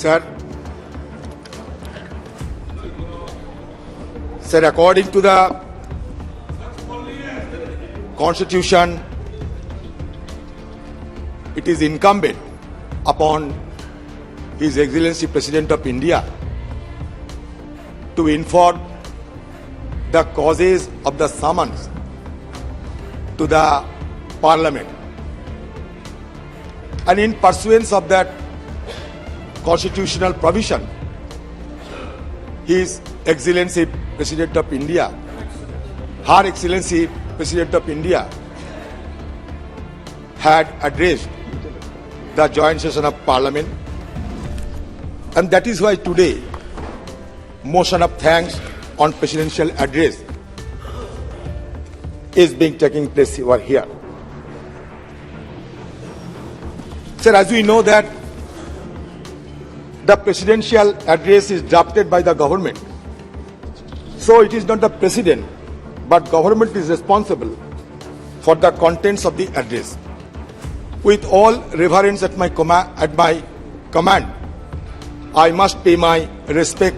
Sir, according to the Constitution, it is incumbent upon His Excellency President of India to inform the causes of the summons to the Parliament. And in pursuance of that constitutional provision, His Excellency President of India, Her Excellency President of India, had addressed the joint session of Parliament, and that is why today motion of thanks on presidential address is being taking place over here. Sir, as we know that the presidential address is drafted by the government, so it is not the president but government is responsible for the contents of the address. With all reverence at my command, I must pay my respect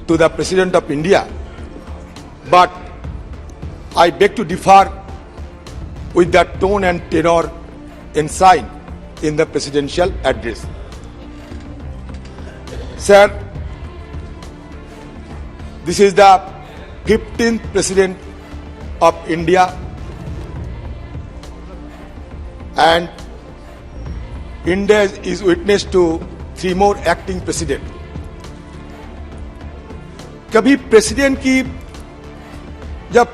to the President of India, but I beg to differ with the tone and tenor enshrined in the presidential address. Sir, this is the 15th President of India, and India is witness to 3 more acting president. कभी president की जब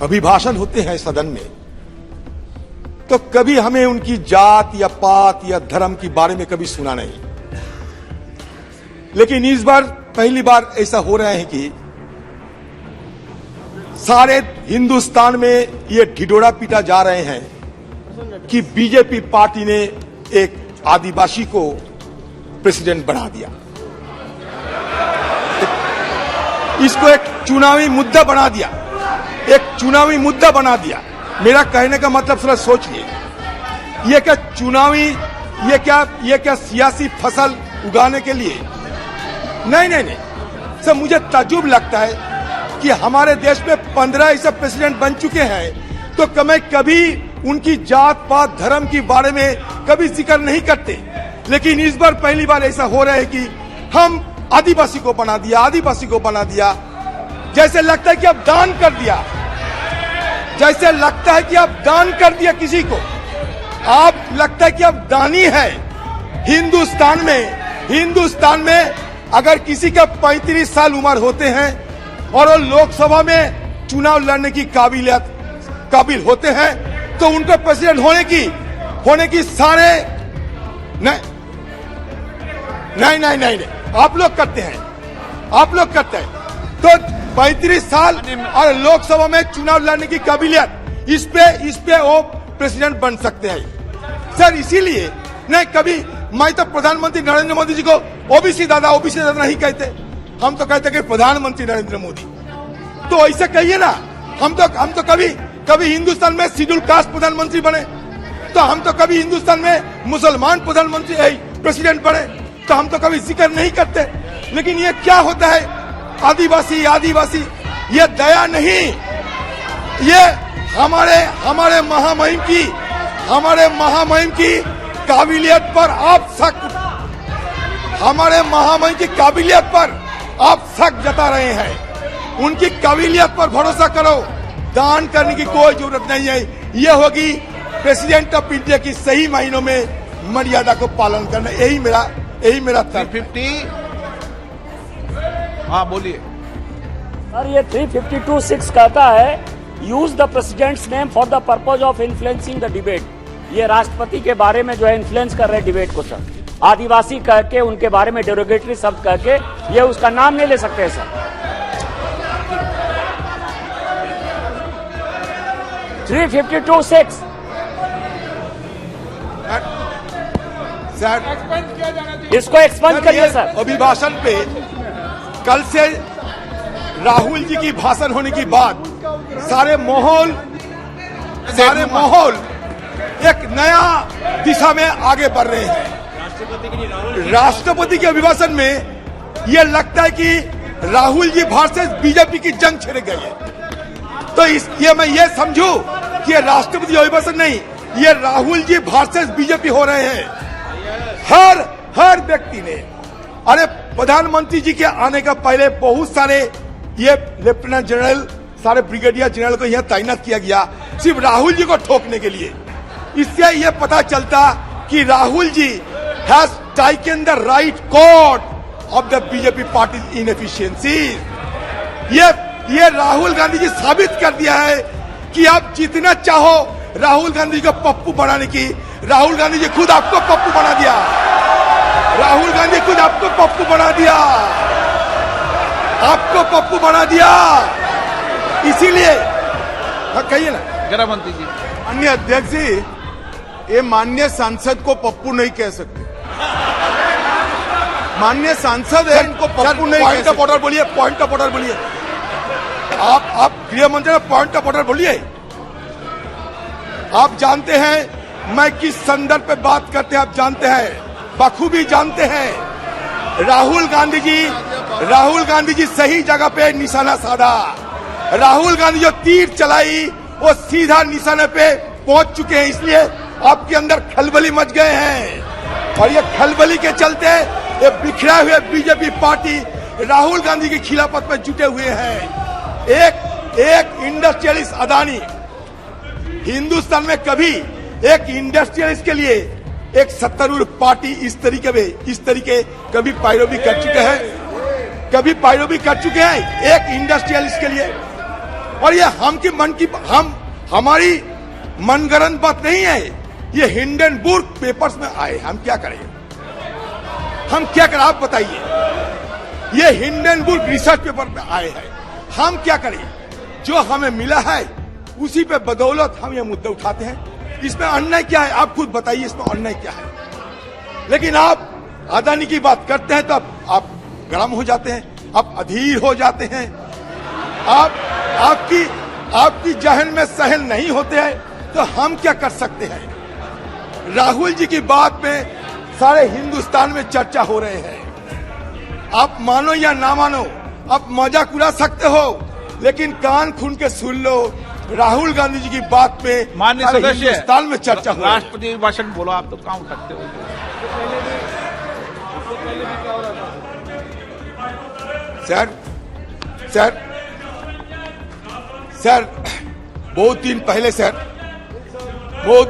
अभिभाषण होते हैं सदन में, तो कभी हमें उनकी जात या पात या धर्म के बारे में कभी सुना नहीं, लेकिन इस बार पहली बार ऐसा हो रहा है कि सारे हिंदुस्तान में ये ढिढोरा पीटा जा रहे हैं कि बीजेपी पार्टी ने एक आदिवासी को प्रेसिडेंट बना दिया, इसको एक चुनावी मुद्दा बना दिया, एक चुनावी मुद्दा बना दिया। मेरा कहने का मतलब थोड़ा सोचिए, ये क्या चुनावी, ये क्या सियासी फसल उगाने के लिए? नहीं सर, मुझे ताज्जुब लगता है कि हमारे देश में 15 ऐसे प्रेसिडेंट बन चुके हैं, तो कभी उनकी जात पात धर्म के बारे में कभी जिक्र नहीं करते, लेकिन इस बार पहली बार ऐसा हो रहा है कि हम आदिवासी को बना दिया, जैसे लगता है कि अब दान कर दिया, जैसे लगता है कि अब दान कर दिया किसी को, आप लगता है कि अब दानी है। हिंदुस्तान में अगर किसी का 35 साल उम्र होते हैं और वो लोकसभा में चुनाव लड़ने की काबिल होते हैं, तो उनको प्रेसिडेंट होने की सारे नहीं, आप लोग करते हैं। तो 35 साल और लोकसभा में चुनाव लड़ने की काबिलियत, इस पे वो प्रेसिडेंट बन सकते हैं। सर, इसीलिए नहीं, कभी मैं तो प्रधानमंत्री नरेंद्र मोदी जी को ओबीसी दादा नहीं कहते, हम तो कहते कि प्रधानमंत्री नरेंद्र मोदी। तो ऐसे कहिए ना, हम तो कभी हिंदुस्तान में शेड्यूल कास्ट प्रधानमंत्री बने, तो हम तो कभी हिंदुस्तान में मुसलमान प्रधानमंत्री प्रेसिडेंट बने, तो हम तो कभी जिक्र नहीं करते। लेकिन ये क्या होता है, आदिवासी, ये दया नहीं, ये हमारे महामहिम की काबिलियत पर आप शक जता रहे हैं। उनकी काबिलियत पर भरोसा करो, दान करने की कोई जरूरत नहीं है। ये होगी प्रेसिडेंट ऑफ इंडिया की सही मायनों में मर्यादा को पालन करना। यही मेरा 350। हाँ, बोलिए सर। ये 352(6) कहता है use the president's name for the purpose of influencing the debate. ये राष्ट्रपति के बारे में जो है इन्फ्लुएंस कर रहे डिबेट को सर, आदिवासी कह के उनके बारे में डेरोगेटरी शब्द कह के ये उसका नाम नहीं ले सकते सर। 352(6) सर, इसको एक्सपंज करिए सर। अभिभाषण पे कल से राहुल जी की भाषण होने के बाद सारे माहौल एक नया दिशा में आगे बढ़ रहे हैं। राष्ट्रपति के अभिभाषण में यह लगता है कि राहुल जी वर्सेस बीजेपी की जंग छिड़ गई है। तो ये मैं ये समझूं कि ये राष्ट्रपति अभिभाषण नहीं, ये राहुल जी वर्सेस बीजेपी हो रहे हैं। हर व्यक्ति ने, अरे प्रधानमंत्री जी के आने का पहले बहुत सारे ये लेफ्टिनेंट जनरल, सारे ब्रिगेडियर जनरल को यह तैनात किया गया सिर्फ राहुल जी को ठोकने के लिए। इससे यह पता चलता कि Rahul ji has taken the right cord of the BJP party inefficiency. ये राहुल गांधी जी साबित कर दिया है कि आप जितना चाहो राहुल गांधी को पप्पू बनाने की, राहुल गांधी जी खुद आपको पप्पू बना दिया। राहुल गांधी खुद आपको पप्पू बना दिया, आपको पप्पू बना दिया। इसीलिए कहिए ना गृह मंत्री जी। माननीय अध्यक्ष जी, ये माननीय सांसद को पप्पू नहीं कह सकते। माननीय सांसद है, इनको पप्पू नहीं कह पॉइंट ऑफ ऑर्डर बोलिए, पॉइंट ऑफ ऑर्डर बोलिए। आप गृह मंत्री ने पॉइंट ऑफ ऑर्डर बोलिए। आप जानते हैं मैं किस संदर्भ पे बात करते हैं, आप जानते हैं, बखूबी जानते हैं। राहुल गांधी जी सही जगह पे निशाना साधा। राहुल गांधी जो तीर चलाई वो सीधा निशाने पे पहुंच चुके हैं, इसलिए आपके अंदर खलबली मच गए हैं। और ये खलबली के चलते ये बिखरा हुए बीजेपी पार्टी राहुल गांधी की खिलाफत में जुटे हुए हैं। एक इंडस्ट्रियलिस्ट अदानी, हिंदुस्तान में कभी एक इंडस्ट्रियलिस्ट के लिए एक सत्तारूढ़ पार्टी इस तरीके कभी पैरवी कर चुके हैं, एक इंडस्ट्रियलिस्ट के लिए। और ये हमारी मनगढ़ंत बात नहीं है, ये हिंडनबर्ग पेपर्स में आए। हम क्या करें, आप बताइए। ये हिंडनबर्ग रिसर्च पेपर में आए हैं, हम क्या करें। जो हमें मिला है उसी पे बदौलत हम ये मुद्दे उठाते हैं। इसमें अन्याय क्या है, आप खुद बताइए, इसमें अन्याय क्या है। लेकिन आप अदानी की बात करते हैं तो आप गर्म हो जाते हैं, आप अधीर हो जाते हैं, आपकी जहन में सहन नहीं होते हैं। तो हम क्या कर सकते हैं। राहुल जी की बात में सारे हिंदुस्तान में चर्चा हो रहे हैं। आप मानो या ना मानो, आप मजाक उड़ा सकते हो, लेकिन कान खून के सुन लो, राहुल गांधी जी की बात पे माननीय सदस्य हिंदुस्तान में चर्चा हो रही है। राष्ट्रपति भाषण बोलो, आप तो काम करते हो। सर बहुत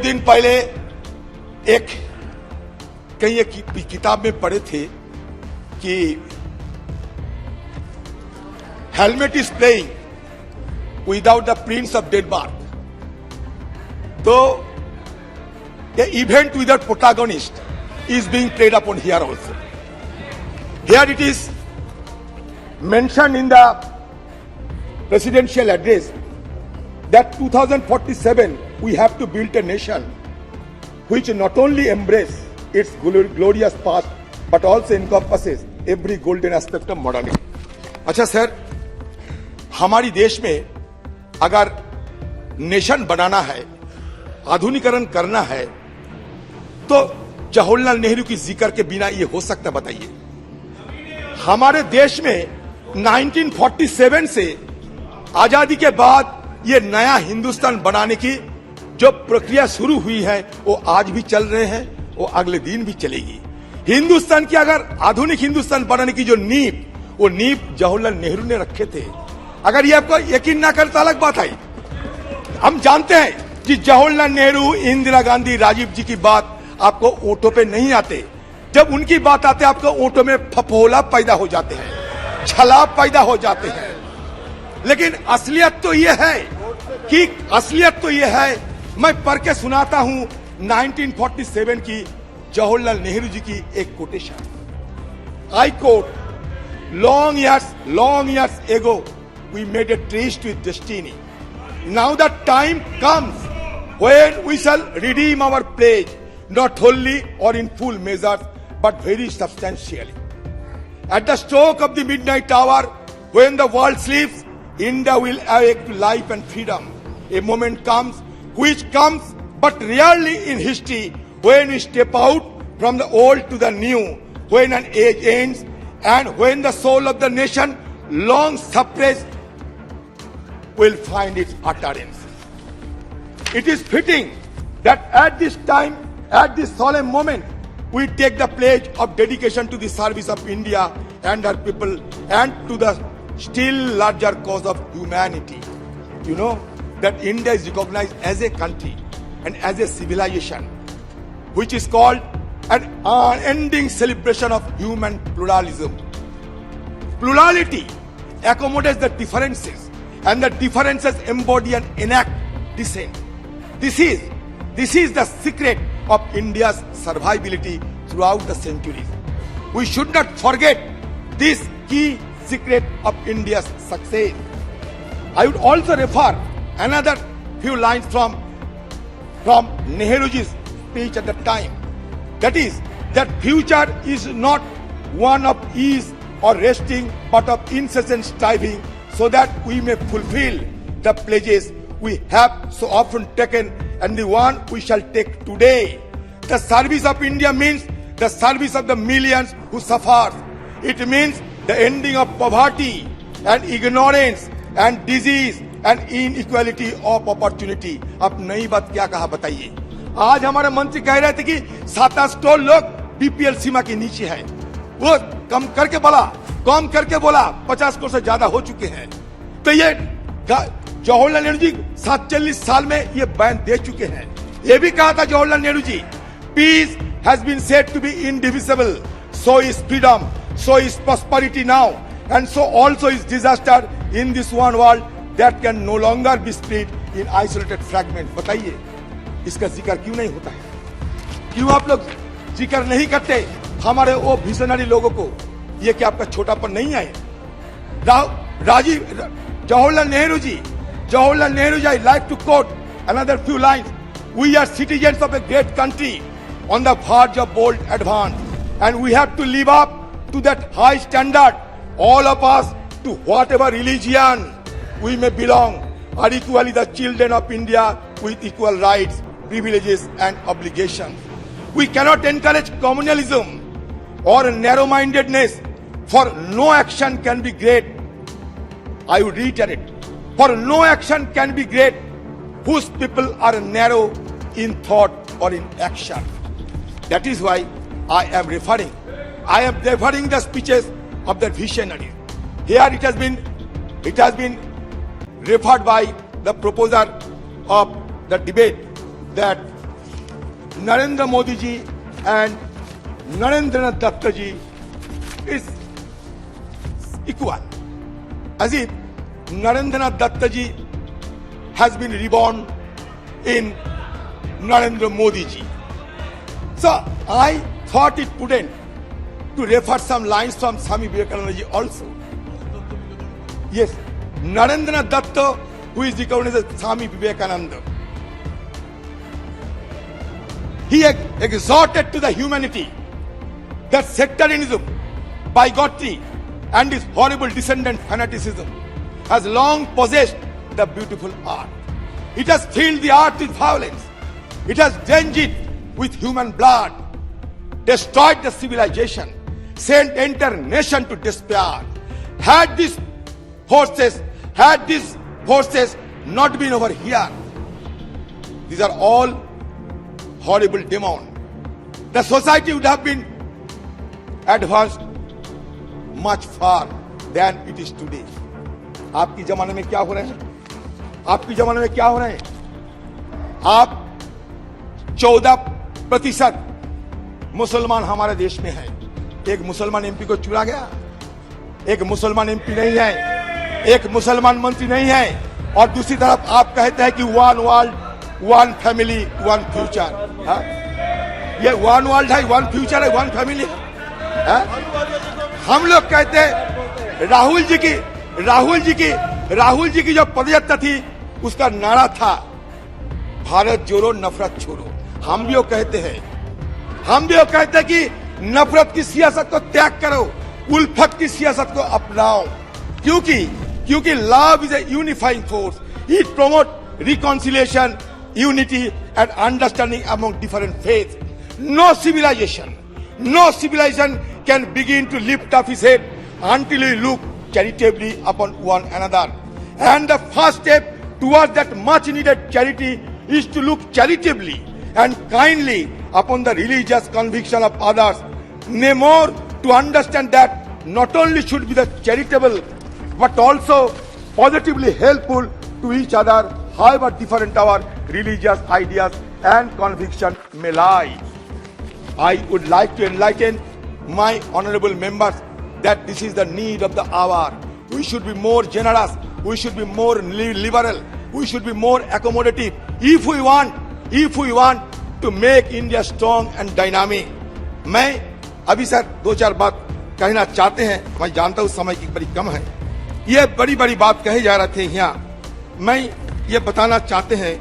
दिन पहले कहीं एक किताब में पढ़े थे कि हेलमेट is playing without the prince of Denmark. तो a event without protagonist is being played upon here also. Here it is mentioned in the presidential address that 2047 we have to build a nation which not only embrace its glorious past but also encompasses every golden aspect of modernity. अच्छा sir, हमारी देश में अगर nation बनाना है, आधुनिकीकरण करना है, तो जवाहरलाल नेहरू की जिक्र के बिना ये हो सकता, बताइए। हमारे देश में 1947 से आजादी के बाद ये नया हिंदुस्तान बनाने की जो प्रक्रिया शुरू हुई है वो आज भी चल रहे हैं, वो अगले दिन भी चलेगी। हिंदुस्तान की अगर आधुनिक हिंदुस्तान बनाने की जो नींव जवाहरलाल नेहरू ने रखे थे। अगर ये आपको यकीन ना करता अलग बात है। हम जानते हैं कि जवाहरलाल नेहरू, इंदिरा गांधी, राजीव जी की बात आपको ओटो पे नहीं आते। जब उनकी बात आते आपको ओटो में फफोला पैदा हो जाते हैं, छलाप पैदा हो जाते हैं। लेकिन असलियत तो यह है मैं पढ़ के सुनाता हूं 1947 की जवाहरलाल नेहरू जी की एक quotation. I quote, long years ago we made a tryst with destiny. Now the time comes when we shall redeem our pledge, not wholly or in full measures, but very substantially. At the stroke of the midnight hour, when the world sleeps, India will awake to life and freedom. A moment comes, which comes but rarely in history, when we step out from the old to the new, when an age ends and when the soul of the nation long suppressed will find its utterance. It is fitting that at this time, at this solemn moment, we take the pledge of dedication to the service of India and her people and to the still larger cause of humanity. You know that India is recognized as a country and as a civilization which is called an unending celebration of human pluralism. Plurality accommodates the differences and the differences embody and enact dissent. This is the secret of India's survivability throughout the centuries. We should not forget this key secret of India's success. I would also refer another few lines from Nehruji's speech at the time. That is, that future is not one of ease or resting, but of incessant striving, so that we may fulfill the pledges we have so often taken and the one we shall take today. The service of India means the service of the millions who suffer. It means the ending of poverty and ignorance and disease and inequality of opportunity. अब नई बात क्या कहा बताइए? आज हमारे मंत्री कह रहे थे कि 7-8 करोड़ लोग बीपीएल सीमा के नीचे हैं। वो कम करके बोला 50 करोड़ से ज्यादा हो चुके हैं। तो ये जवाहरलाल नेहरू जी 47 साल में ये बयान दे चुके हैं। ये भी कहा था Jawaharlal Nehru ji, piece has been said to be indivisible, so is freedom, so is prosperity now, and so also is disaster in this one world that can no longer be split in isolated fragments. बताइए इसका जिक्र क्यों नहीं होता है? क्यों आप लोग जिक्र नहीं करते हमारे वो विजनरी लोगों को? ये क्या आपका छोटापन नहीं है? Jawaharlal Nehru ji, I like to quote another few lines. We are citizens of a great country on the verge of bold advance, and we have to live up to that high standard. All of us, to whatever religion we may belong, are equally the children of India with equal rights, privileges and obligations. We cannot encourage communalism or narrow-mindedness, for no action can be great. I would reiterate, for no action can be great whose people are narrow in thought or in action. That is why I am referring the speeches of the visionaries. Here it has been referred by the proposer of the debate that Narendra Modi ji and Narendranath Datta ji is equal, as if Narendranath Datta ji has been reborn in Narendra Modi ji. So I thought it prudent to refer some lines from Swami Vivekananda ji also. Yes, Narendranath Datta, who is recognized as Swami Vivekananda, he exhorted to the humanity that sectarianism, bigotry, and his horrible descendant fanaticism has long possessed the beautiful art. It has filled the earth with violence. It has drenched it with human blood, destroyed the civilization, sent entire nation to despair. Had these forces not been over here, these are all horrible demons, the society would have been advanced much far than it is today. आपकी जमाने में क्या हो रहे हैं? आपकी जमाने में क्या हो रहे हैं? आप 14% मुसलमान हमारे देश में हैं। एक मुसलमान एमपी को चुना गया, एक मुसलमान एमपी नहीं है, एक मुसलमान मंत्री नहीं है, और दूसरी तरफ आप कहते हैं कि one world, one family, one future. ये वन वर्ल्ड है, वन फ्यूचर है, वन फैमिली है। हम लोग कहते हैं राहुल जी की जो पदयात्रा थी उसका नारा था भारत जोड़ो नफरत छोड़ो। हम भी कहते हैं कि नफरत की सियासत को त्याग करो, उल्फत की सियासत को अपनाओ, क्योंकि love is a unifying force. It promote reconciliation, unity and understanding among different faith. no civilization can begin to lift up his head until we look charitably upon one another. And the first step towards that much needed charity is to look charitably and kindly upon the religious conviction of others. Nay, more to understand that not only should be the charitable but also positively helpful to each other, however different our religious ideas and conviction may lie. I would like to enlighten my honorable members that this is the need of the hour. We should be more generous, we should be more liberal, we should be more accommodative if we want to make India strong and dynamic. मैं अभी sir दो चार बात कहना चाहते हैं, मैं जानता हूं समय की बड़ी कम है, ये बड़ी बड़ी बात कहे जा रहे थे यहाँ। मैं ये बताना चाहते हैं,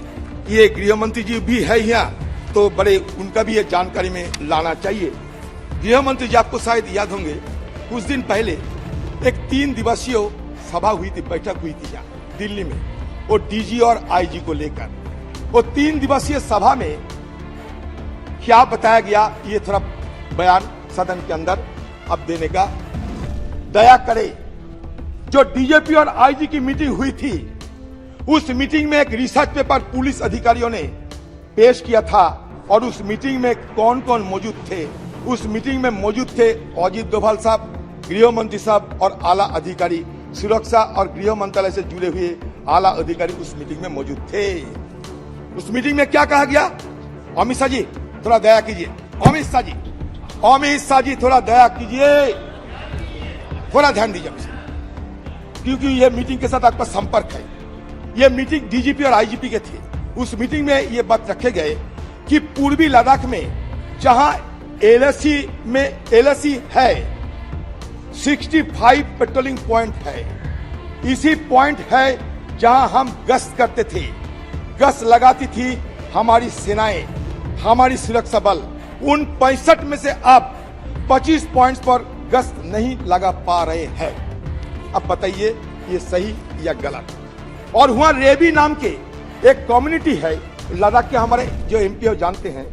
ये गृह मंत्री जी भी है यहाँ, तो बड़े उनका भी ये जानकारी में लाना चाहिए। गृह मंत्री जी आपको शायद याद होंगे, कुछ दिन पहले एक 3 दिवसीय सभा हुई थी, बैठक हुई थी यहाँ दिल्ली में, वो डीजी और आईजी को लेकर। वो 3 दिवसीय सभा में क्या बताया गया, ये थोड़ा बयान सदन के अंदर अब देने का दया करे। जो डीजीपी और आईजी की मीटिंग हुई थी, उस मीटिंग में एक रिसर्च पेपर पुलिस अधिकारियों ने पेश किया था, और उस मीटिंग में कौन कौन मौजूद थे? उस मीटिंग में मौजूद थे अजीत डोभाल साहब, गृह मंत्री साहब और आला अधिकारी, सुरक्षा और गृह मंत्रालय से जुड़े हुए आला अधिकारी उस मीटिंग में मौजूद थे। उस मीटिंग में क्या कहा गया? अमित शाह जी थोड़ा दया कीजिए, अमित शाह जी थोड़ा दया कीजिए, थोड़ा ध्यान दीजिए, क्योंकि यह मीटिंग के साथ आपका संपर्क है। यह मीटिंग डीजीपी और आईजीपी के थे। उस मीटिंग में यह बात रखे गए कि पूर्वी लद्दाख में जहां एलएसी है, 65 पेट्रोलिंग पॉइंट है, इसी पॉइंट है जहां हम गश्त करते थे, गश्त लगाती थी हमारी सेनाएं, हमारी सुरक्षा बल। उन 65 में से अब 25 पॉइंट्स पर गश्त नहीं लगा पा रहे हैं। अब बताइए ये सही या गलत? और वहां रेबी नाम के एक कम्युनिटी है लद्दाख के, हमारे जो एमपी जानते हैं,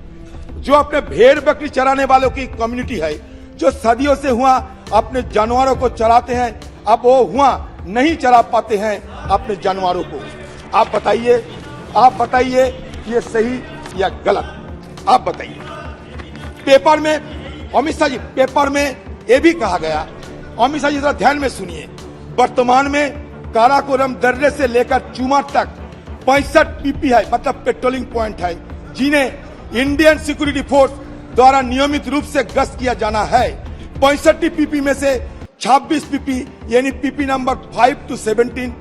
जो अपने भेड़ बकरी चराने वालों की कम्युनिटी है, जो सदियों से हुआ अपने जानवरों को चराते हैं, अब वो हुआ नहीं चरा पाते हैं अपने जानवरों को। आप बताइए ये सही या गलत? आप बताइए। पेपर में अमित शाह जी, पेपर में ये भी कहा गया, अमित शाह जी जरा ध्यान में सुनिए, वर्तमान में काराकोरम दर्रे से लेकर चुमा तक 65 पीपी है, मतलब पेट्रोलिंग पॉइंट है, जिन्हें इंडियन सिक्योरिटी फोर्स द्वारा नियमित रूप से गश्त किया जाना है। 65 पीपी में से 26 पीपी यानी पीपी नंबर 5 to 17,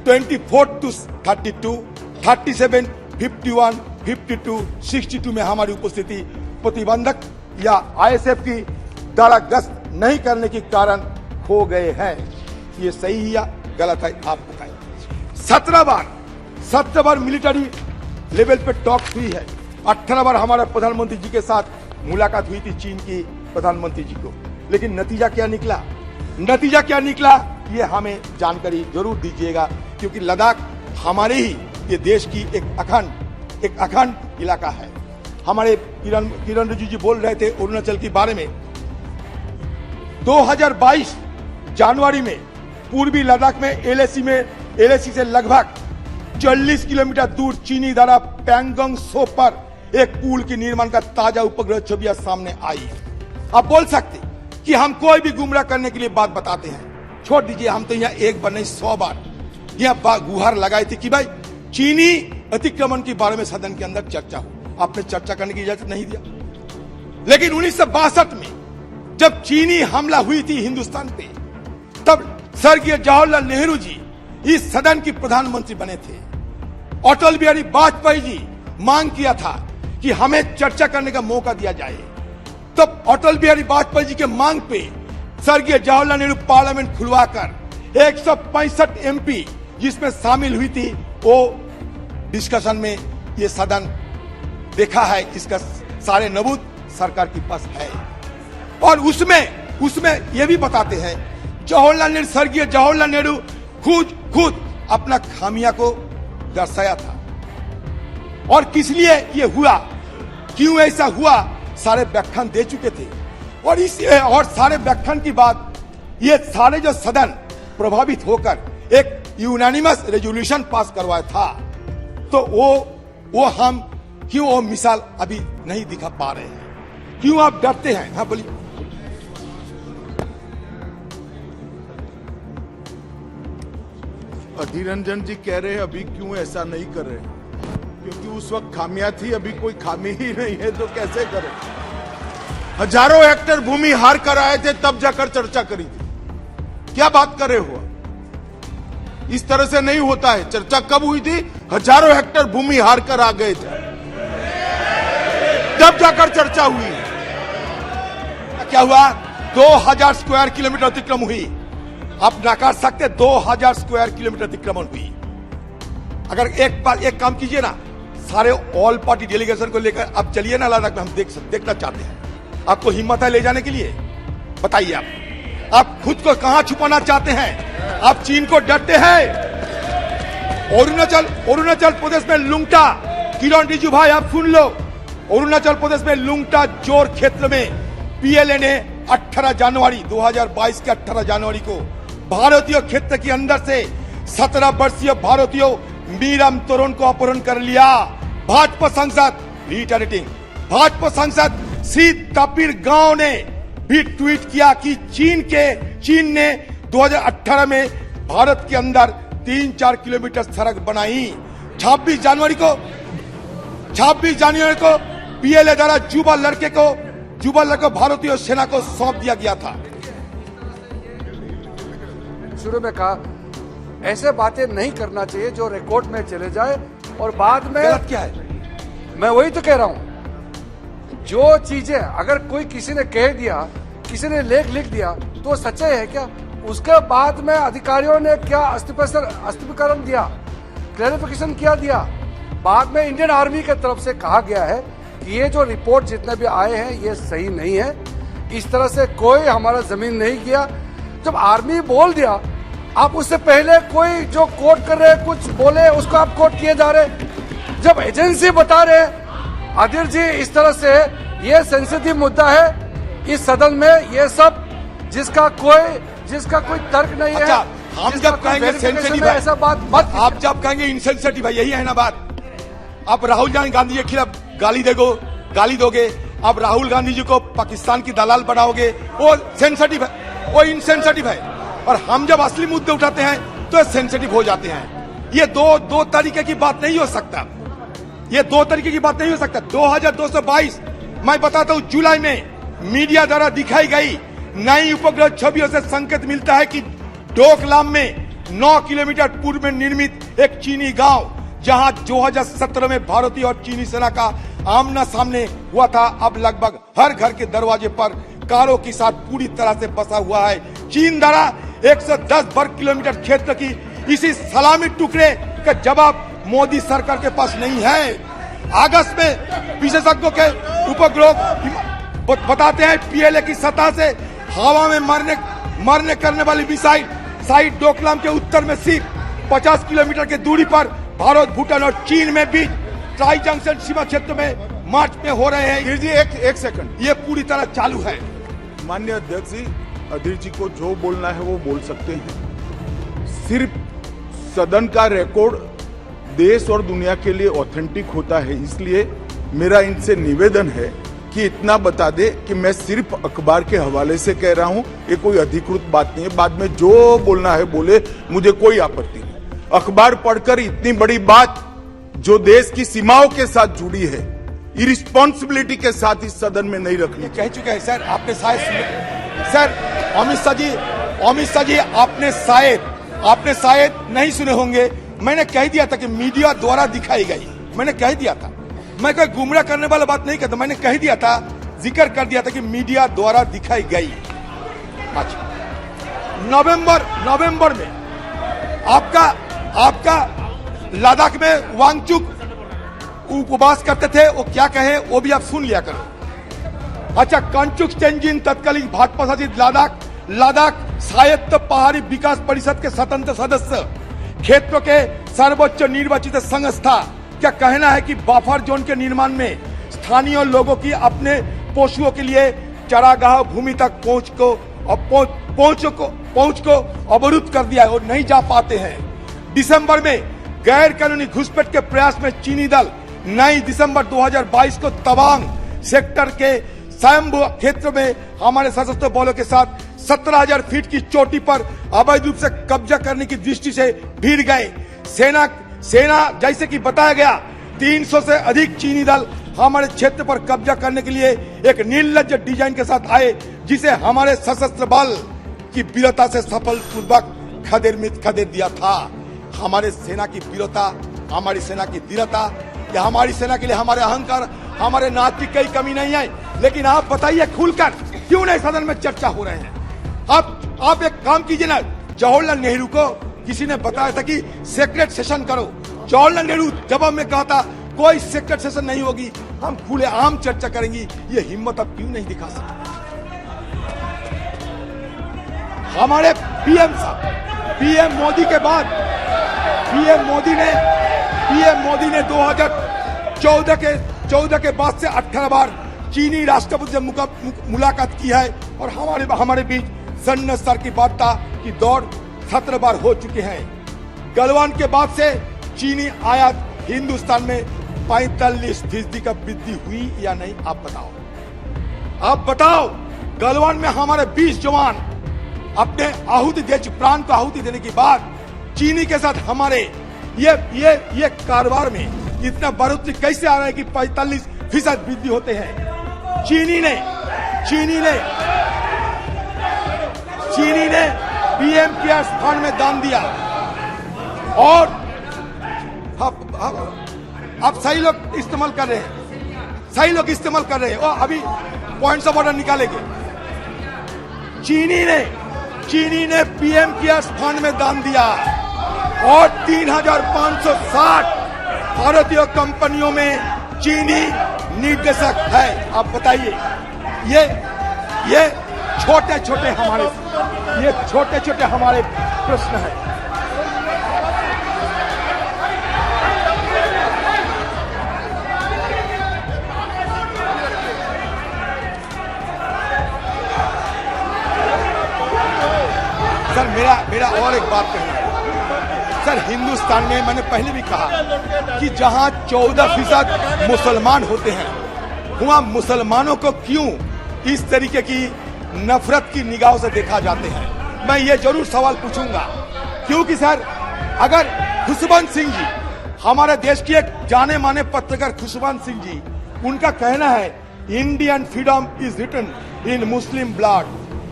24 to 32, 37, 51, 52, 62 में हमारी उपस्थिति प्रतिबंधक या आईएसएफ की द्वारा गश्त नहीं करने के कारण खो गए हैं। ये सही या गलत है? आप बताएं। 17 बार मिलिट्री लेवल पे टॉक हुई है। 18 बार हमारे प्रधानमंत्री जी के साथ मुलाकात हुई थी चीन की प्रधानमंत्री जी को, लेकिन नतीजा क्या निकला? ये हमें जानकारी जरूर दीजिएगा, क्योंकि लद्दाख हमारे ही ये देश की एक अखंड इलाका है। हमारे किरण रिजिजू जी बोल रहे थे अरुणाचल के बारे में। 2022 जनवरी में पूर्वी लद्दाख में एलएसी से लगभग 40 किलोमीटर दूर चीनी द्वारा पैंगोंग त्सो पर एक पुल के निर्माण का ताजा उपग्रह छवियां सामने आई। आप बोल सकते कि हम कोई भी गुमराह करने के लिए बात बताते हैं, छोड़ दीजिए, हम तो यहाँ एक बार नहीं 100 बार यहाँ गुहार लगाई थी कि भाई चीनी अतिक्रमण के बारे में सदन के अंदर चर्चा हो। आपने चर्चा करने की इजाजत नहीं दिया। लेकिन 1962 में जब चीनी हमला हुई थी हिंदुस्तान पे, तब स्वर्गीय जवाहरलाल नेहरू जी इस सदन के प्रधानमंत्री बने थे। अटल बिहारी वाजपेयी जी मांग किया था कि हमें चर्चा करने का मौका दिया जाए। तब अटल बिहारी वाजपेयी जी के मांग पे स्वर्गीय जवाहरलाल नेहरू पार्लियामेंट खुलवाकर 165 एमपी जिसमें शामिल हुई थी, वो डिस्कशन में ये सदन देखा है, इसका सारे नबूत सरकार के पास है। और उसमें ये भी बताते हैं स्वर्गीय जवाहरलाल नेहरू खुद अपना खामिया को दर्शाया था। और किस लिए ये हुआ, क्यों ऐसा हुआ, सारे व्याख्यान दे चुके थे और सारे व्याख्यान की बात ये सारे जो सदन प्रभावित होकर एक यूनानिमस रेजोल्यूशन पास करवाया था, तो वो हम क्यों वो मिसाल अभी नहीं दिखा पा रहे हैं? क्यों आप डरते हैं? हाँ बोलिए। अधीर रंजन जी कह रहे हैं अभी क्यों ऐसा नहीं कर रहे, क्योंकि उस वक्त खामियां थी, अभी कोई खामी ही नहीं है तो कैसे करें। हजारों हेक्टेयर भूमि हार कर आए थे तब जाकर चर्चा करी थी। क्या बात कर रहे हो? इस तरह से नहीं होता है। चर्चा कब हुई थी? हजारों हेक्टेयर भूमि हार कर आ गए थे तब जाकर चर्चा हुई। क्या हुआ? 2000 स्क्वायर किलोमीटर अतिक्रमण हुई। आप नकार सकते 2000 स्क्वायर किलोमीटर अतिक्रमण हुई। अगर एक काम कीजिए ना, सारे ऑल पार्टी डेलीगेशन को लेकर आप चलिए ना लद्दाख में, हम देखना चाहते हैं। आपको हिम्मत है ले जाने के लिए? बताइए आप खुद को कहां छुपाना चाहते हैं? आप चीन को डरते हैं? अरुणाचल प्रदेश में लुंगटा, किरण रिजिजू भाई आप सुन लो, अरुणाचल प्रदेश में लुंगटा जोर क्षेत्र में पीएलए ने 18 जनवरी 2022 के 18 जनवरी को भारतीय क्षेत्र के अंदर से 17 वर्षीय भारतीय मीरम तोरण को अपहरण कर लिया। भाजपा सांसद रिटर्निंग भाजपा सांसद श्री तपीर गांव ने भी ट्वीट किया कि चीन ने 2018 में भारत के अंदर 3-4 किलोमीटर सड़क बनाई। 26 जनवरी को पीएलए द्वारा युवा लड़के को भारतीय सेना को सौंप दिया गया था। शुरू में कहा ऐसे बातें नहीं करना चाहिए जो रिकॉर्ड में चले जाए और बाद में गलत क्या है? मैं वही तो कह रहा हूं, जो चीजें अगर कोई किसी ने कह दिया, किसी ने लेख लिख दिया तो सच्चाई है क्या? उसके बाद में अधिकारियों ने क्या स्पष्टीकरण दिया, क्लैरिफिकेशन किया दिया। बाद में इंडियन आर्मी की तरफ से कहा गया है कि ये जो रिपोर्ट जितने भी आए हैं ये सही नहीं है, इस तरह से कोई हमारा जमीन नहीं किया। जब आर्मी बोल दिया, आप उससे पहले कोई जो कोट कर रहे कुछ बोले उसको आप कोट किए जा रहे। जब एजेंसी बता रहे अधीर जी इस तरह से, ये सेंसिटिव मुद्दा है इस सदन में, ये सब जिसका कोई तर्क नहीं है। अच्छा, हम जब कहेंगे सेंसिटिव है, ऐसा बात मत, आप जब कहेंगे इनसेंसिटिव है, यही है ना बात। आप राहुल गांधी के खिलाफ गाली दोगे, आप राहुल गांधी जी को पाकिस्तान की दलाल बनाओगे, वो सेंसिटिव है, वो इनसेंसिटिव है। और हम जब असली मुद्दे उठाते हैं तो सेंसिटिव हो जाते हैं। ये दो तरीके की बात नहीं हो सकता, ये 2 तरीके की बात नहीं हो सकता। 2222 मैं बताता हूं, जुलाई में मीडिया द्वारा दिखाई गई नई उपग्रह छवियों से संकेत मिलता है कि डोकलाम में 9 किलोमीटर पूर्व में निर्मित एक चीनी गांव, जहां 2017 में भारतीय और चीनी सेना का आमना सामने हुआ था, अब लगभग हर घर के दरवाजे पर कारों के साथ पूरी तरह से बसा हुआ है। चीन द्वारा 110 वर्ग किलोमीटर क्षेत्र की इसी सलामी टुकड़े का जवाब मोदी सरकार के पास नहीं है। अगस्त में विशेषज्ञों के उपग्रह बताते हैं पीएलए की सतह से हवा में मरने करने वाली मिसाइल साइट डोकलाम के उत्तर में सिर्फ 50 किलोमीटर की दूरी पर भारत, भूटान और चीन में बीच ट्राई जंक्शन सीमा क्षेत्र में मार्च में हो रहे हैं। अधीर जी एक सेकंड, ये पूरी तरह चालू है। माननीय अध्यक्ष जी, अधीर जी को जो बोलना है वो बोल सकते हैं। सिर्फ सदन का रिकॉर्ड देश और दुनिया के लिए ऑथेंटिक होता है, इसलिए मेरा इनसे निवेदन है कि इतना बता दे कि मैं सिर्फ अखबार के हवाले से कह रहा हूं, ये कोई अधिकृत बात नहीं है। बाद में जो बोलना है बोले, मुझे कोई आपत्ति नहीं। अखबार पढ़कर इतनी बड़ी बात जो देश की सीमाओं के साथ जुड़ी है, इरिस्पॉन्सिबिलिटी के साथ इस सदन में नहीं रखनी। कह चुके हैं सर, आपने सर अमित शाह जी आपने शायद नहीं सुने होंगे। मैंने कह दिया था कि मीडिया द्वारा दिखाई गई, मैंने कह दिया था, मैं कोई गुमराह करने वाला बात नहीं करता, मैंने कह दिया था, जिक्र कर दिया था कि मीडिया द्वारा दिखाई गई। अच्छा, नवंबर में आपका लद्दाख में वांगचुक उपवास करते थे, वो क्या कहे वो भी आप सुन लिया करो। अच्छा, कंचुक तेंजिन तत्कालीन भाजपा शासित लद्दाख स्वायत्त पहाड़ी विकास परिषद के स्वतंत्र सदस्य, क्षेत्र के सर्वोच्च निर्वाचित संस्था, क्या कहना है कि बफर जोन के निर्माण में स्थानीय लोगों की अपने पशुओं के लिए चरागाह भूमि तक पहुंच को अवरुद्ध कर दिया है और नहीं जा पाते हैं। दिसंबर में गैर कानूनी घुसपैठ के प्रयास में चीनी दल 9 दिसंबर 2022 को तवांग सेक्टर के स्वयंभू क्षेत्र में हमारे सशस्त्र बलों के साथ 17,000 फीट की चोटी पर अवैध रूप से कब्जा करने की दृष्टि से भीड़ गए। सेना जैसे कि बताया गया 300 से अधिक चीनी दल हमारे क्षेत्र पर कब्जा करने के लिए एक निर्लज्ज डिजाइन के साथ आए, जिसे हमारे सशस्त्र बल की वीरता से सफलपूर्वक खदेड़ दिया था। हमारे सेना की वीरता, हमारी सेना की धीरता, या हमारी सेना के लिए हमारे अहंकार, हमारे नाच की कोई कमी नहीं है। लेकिन आप बताइए खुलकर, क्यों नहीं सदन में चर्चा हो रहे हैं? आप एक काम कीजिए ना, जवाहरलाल नेहरू को किसी ने बताया था कि सेक्रेट सेशन करो। जवाहरलाल नेहरू जवाब में कहा था कोई सेक्रेट सेशन नहीं होगी, हम खुले आम चर्चा करेंगे। ये हिम्मत अब क्यों नहीं दिखा सकते? हमारे पीएम मोदी के बाद पीएम मोदी ने 2014 के बाद से 18 बार चीनी राष्ट्रपति से मुलाकात की है और हमारे बीच सैन्य स्तर की वार्ता की दौड़ 17 बार हो चुके हैं। गलवान के बाद से चीनी आयात हिंदुस्तान में 45% का वृद्धि हुई या नहीं? आप बताओ। गलवान में हमारे 20 जवान अपने प्राण को आहुति देने के बाद चीनी के साथ हमारे ये कारोबार में इतना बढ़ोतरी कैसे आ रहा है कि 45% वृद्धि होते हैं? चीनी ने पीएम केयर्स फंड में दान दिया और अब सही लोग इस्तेमाल कर रहे हैं और अभी पॉइंट्स ऑफ ऑर्डर निकालेंगे। चीनी ने पीएम केयर्स फंड में दान दिया और 3,560 भारतीय कंपनियों में चीनी निर्देशक है। आप बताइए, ये छोटे छोटे हमारे प्रश्न हैं। सर मेरा और एक बात कहना है। सर हिंदुस्तान में मैंने पहले भी कहा कि जहां 14% मुसलमान होते हैं, वहां मुसलमानों को क्यों इस तरीके की नफरत की निगाहों से देखा जाते हैं? मैं ये जरूर सवाल पूछूंगा, क्योंकि सर अगर खुशवंत सिंह जी, हमारे देश की एक जाने माने पत्रकार खुशवंत सिंह जी, उनका कहना है Indian freedom is written in Muslim blood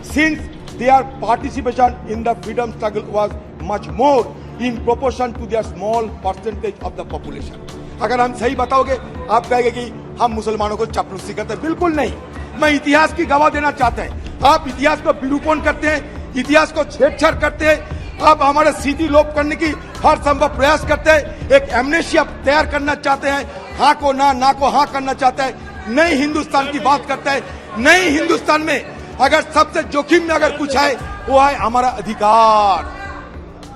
since their participation in the freedom struggle was much more in proportion to their small percentage of the population. अगर हम सही बताओगे, आप कहेंगे कि हम मुसलमानों को चापलूसी करते हैं। बिल्कुल नहीं। मैं इतिहास की गवाह देना चाहते हैं। आप इतिहास को विरूपण करते हैं, इतिहास को छेड़छाड़ करते हैं, आप हमारे स्थिति लोप करने की हर संभव प्रयास करते हैं, एक एमनेशिया तैयार करना चाहते हैं, हाँ को ना को हाँ करना चाहते हैं, नई हिंदुस्तान की बात करते हैं। नई हिंदुस्तान में अगर सबसे जोखिम में अगर कुछ है, वो है हमारा अधिकार।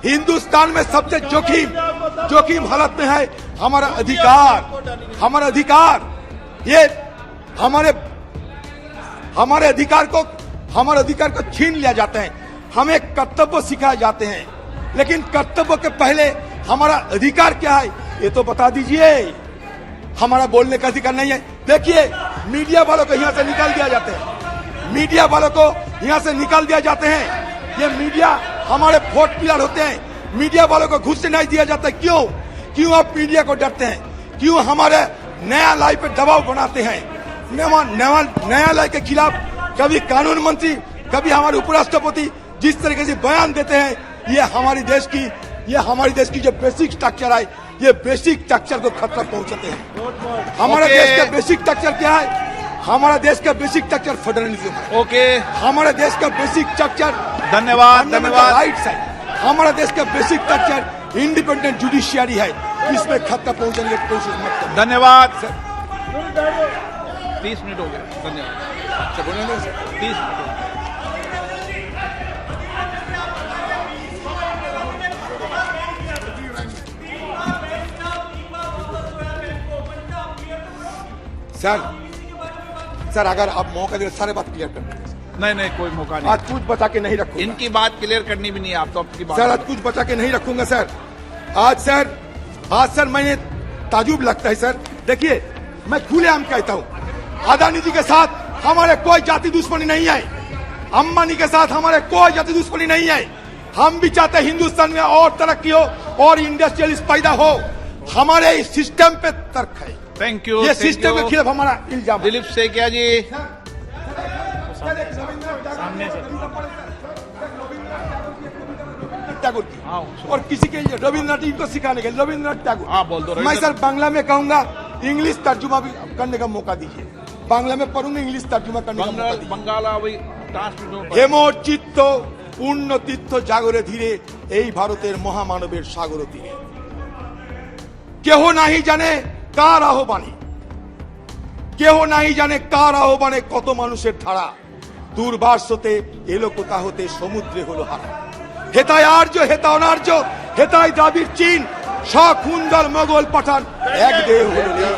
हिंदुस्तान में सबसे जोखिम हालत में है हमारा अधिकार। ये हमारे अधिकार को छीन लिया जाता है। हमें कर्तव्य सिखाए जाते हैं, लेकिन कर्तव्य के पहले हमारा अधिकार क्या है ये तो बता दीजिए। हमारा बोलने का अधिकार नहीं है। देखिए, मीडिया वालों को यहाँ से निकाल दिया जाता है। ये मीडिया हमारे फोर्थ पिलर होते हैं। मीडिया वालों को घुस से नहीं दिया जाता। क्यों आप मीडिया को डरते हैं? क्यों हमारे न्यायालय पे दबाव बनाते हैं? न्यायालय के खिलाफ कभी कानून मंत्री, कभी हमारे उपराष्ट्रपति जिस तरीके से बयान देते हैं, ये हमारे देश की जो बेसिक स्ट्रक्चर है, ये बेसिक स्ट्रक्चर को खतरा पहुंचाते हैं। हमारे देश का बेसिक स्ट्रक्चर क्या है? हमारा देश का बेसिक स्ट्रक्चर फेडरलिज्म है। ओके, हमारे देश का बेसिक स्ट्रक्चर धन्यवाद राइट्स है। हमारा देश का बेसिक स्ट्रक्चर इंडिपेंडेंट जुडिशियरी है। इसमें खतरा पहुंचाने की कोशिश मत करें। धन्यवाद सर। 30 मिनट हो गए। धन्यवाद। 30 मिनट हो गए। सर अगर आप मौका दें सारे बात क्लियर कर देंगे नहीं कोई मौका नहीं। आज कुछ बचा के नहीं रखूंगा इनकी बात क्लियर करनी भी नहीं है, आप तो आपकी बात सर, आज कुछ बचा के नहीं रखूंगा सर। आज सर मैंने ताजुब लगता है सर। देखिए मैं खुलेआम कहता हूं, अदानी जी के साथ हमारे कोई जाति दुश्मनी नहीं है, अंबानी के साथ हमारे कोई जाति दुश्मनी नहीं है। हम भी चाहते हैं हिंदुस्तान में और तरक्की हो और इंडस्ट्रियलिस्ट पैदा हो। हमारे इस सिस्टम पे तर्क है। Thank you. ये सिस्टम के खिलाफ हमारा इल्जाम है। दिलीप सेकिया जी, टैगोर की और किसी के लिए रविन्द्रनाथ जी को सिखाने के लिए रविन्द्रनाथ टैगोर। हाँ, बोल दो। मैं सर बांग्ला में कहूंगा, इंग्लिश तर्जुमा भी करने का मौका दीजिए। बांग्ला में पढ़ूंगा, इंग्लिश तर्जुमा करने का मौका दीजिए। बंगाला वही ट्रांसलेट হেমর চিত্ত পূর্ণ তীর্থ জাগরে ধীরে এই ভারতের মহামানবের সাগর তীরে কেহ নাহি জানে কার আহ্বানে, কেহ নাহি জানে কার আহ্বানে কত মানুষের ধারা দুর্বাসতে এলো কোথা হতে সমুদ্রে হলো হারা। হেতায় আর্য হেতা অনার্য, হেতায় দ্রাবিড় চীন, সখুন্দর মোগল পাঠান এক দেহ হলো লীন।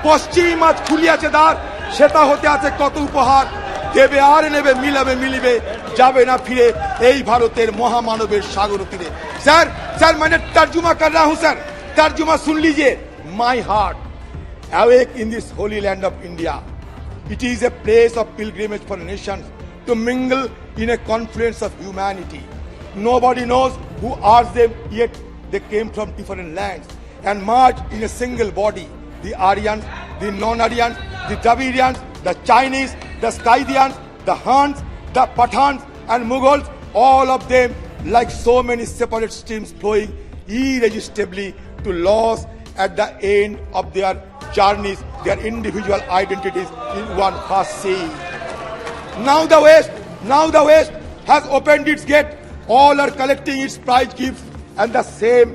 পশ্চিম আজ খুলিয়াছে দ্বার, সেটা হতে আছে কত উপহার দেবে আর নেবে মিলাবে মিলিবে যাবে না ফিরে এই ভারতের মহামানবের সাগর তীরে। सर मैंने तर्जुमा कर रहा हूं सर, तर्जुमा सुन लीजिए। My heart awake in this holy land of India. It is a place of pilgrimage for nations to mingle in a confluence of humanity. Nobody knows who asked them, yet they came from different lands and merged in a single body. The Aryans, the non-Aryans, the Dravidians, the Chinese, the Scythians, the Huns, the Pathans and Mughals, all of them like so many separate streams flowing irresistibly to loss at the end of their journeys, their individual identities in one vast sea. Now the West has opened its gate. All are collecting its prize gifts, and the same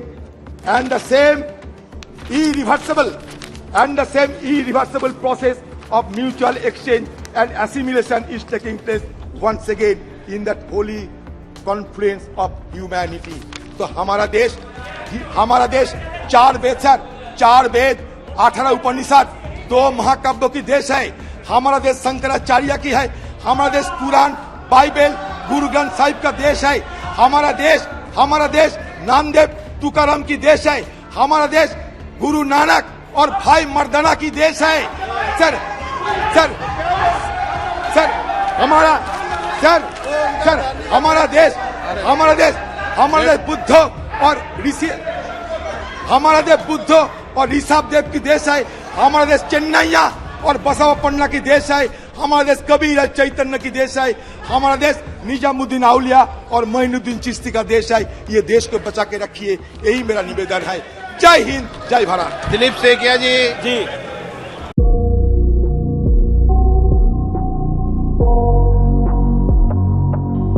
irreversible process of mutual exchange and assimilation is taking place once again in that holy confluence of humanity. तो हमारा देश 4 वेद sir, 4 वेद 18 उपनिषद 2 महाकाव्यों की देश है। हमारा देश शंकराचार्य की है। हमारा देश कुरान बाइबल गुरु ग्रंथ साहिब का देश है। हमारा देश नामदेव तुकाराम की देश है। हमारा देश गुरु नानक और भाई मर्दाना की देश है। सर हमारा देश बुद्ध और ऋषि, हमारा देश बुद्ध और ऋषभ देव की देश है। हमारा देश चेन्नैया और बसवपन्ना की देश है। हमारा देश कबीर चैतन्य की देश है। हमारा देश निजामुद्दीन आउलिया और मोइनुद्दीन चिश्ती का देश है। ये देश को बचा के रखिए, यही मेरा निवेदन है। जय हिंद, जय भारत। दिलीप सेकिया जी।